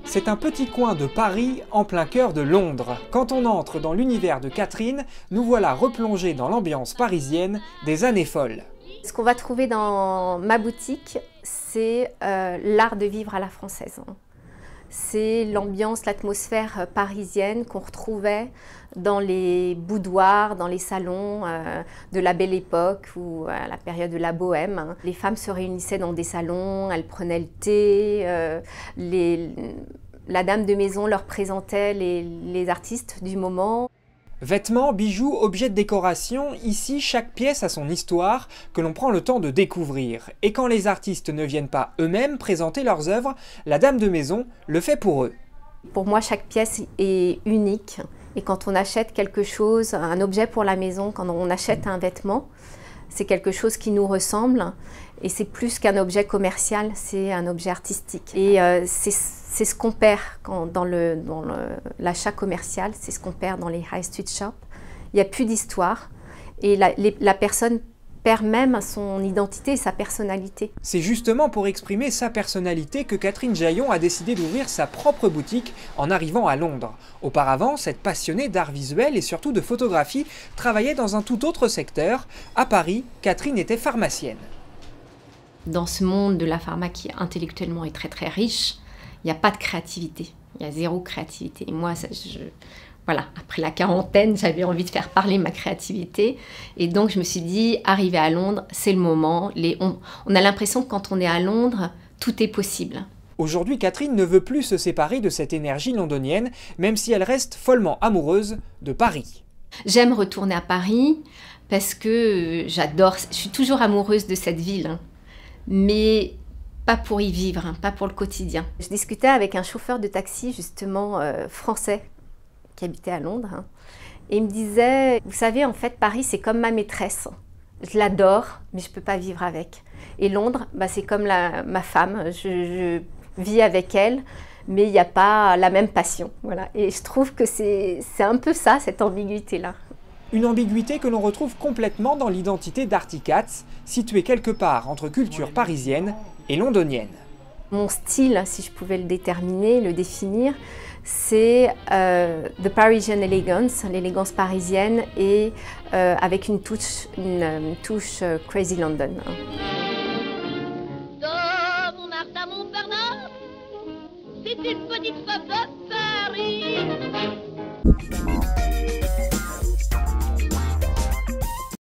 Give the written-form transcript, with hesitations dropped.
C'est un petit coin de Paris en plein cœur de Londres. Quand on entre dans l'univers de Catherine, nous voilà replongés dans l'ambiance parisienne des années folles. Ce qu'on va trouver dans ma boutique, c'est l'art de vivre à la française. C'est l'ambiance, l'atmosphère parisienne qu'on retrouvait dans les boudoirs, dans les salons de la Belle Époque ou à la période de la Bohème. Les femmes se réunissaient dans des salons, elles prenaient le thé, la dame de maison leur présentait les artistes du moment. Vêtements, bijoux, objets de décoration, ici chaque pièce a son histoire que l'on prend le temps de découvrir. Et quand les artistes ne viennent pas eux-mêmes présenter leurs œuvres, la dame de maison le fait pour eux. Pour moi, chaque pièce est unique. Et quand on achète quelque chose, un objet pour la maison, quand on achète un vêtement, c'est quelque chose qui nous ressemble. Et c'est plus qu'un objet commercial, c'est un objet artistique. Et c'est ce qu'on perd dans l'achat commercial, c'est ce qu'on perd dans les high street shops. Il n'y a plus d'histoire et la personne perd même son identité et sa personnalité. C'est justement pour exprimer sa personnalité que Catherine Jaillon a décidé d'ouvrir sa propre boutique en arrivant à Londres. Auparavant, cette passionnée d'art visuel et surtout de photographie travaillait dans un tout autre secteur. À Paris, Catherine était pharmacienne. Dans ce monde de la pharma qui intellectuellement est très très riche, il n'y a pas de créativité, il y a zéro créativité. Et moi, voilà, après la quarantaine, j'avais envie de faire parler ma créativité. Et donc, je me suis dit, arriver à Londres, c'est le moment. On a l'impression que quand on est à Londres, tout est possible. Aujourd'hui, Catherine ne veut plus se séparer de cette énergie londonienne, même si elle reste follement amoureuse de Paris. J'aime retourner à Paris parce que j'adore, je suis toujours amoureuse de cette ville, mais pas pour y vivre, pas pour le quotidien. Je discutais avec un chauffeur de taxi, justement, français, qui habitait à Londres, et il me disait, vous savez, en fait, Paris, c'est comme ma maîtresse. Je l'adore, mais je ne peux pas vivre avec. Et Londres, bah, c'est comme ma femme, je vis avec elle, mais il n'y a pas la même passion. Voilà. Et je trouve que c'est un peu ça, cette ambiguïté-là. Une ambiguïté que l'on retrouve complètement dans l'identité d'Arty Katz, située quelque part entre culture parisienne et londonienne. Mon style, si je pouvais le déterminer, le définir, c'est The Parisian Elegance, l'élégance parisienne, et avec une touche Crazy London. Mon Martha Montparnasse, c'est une petite femme de Paris.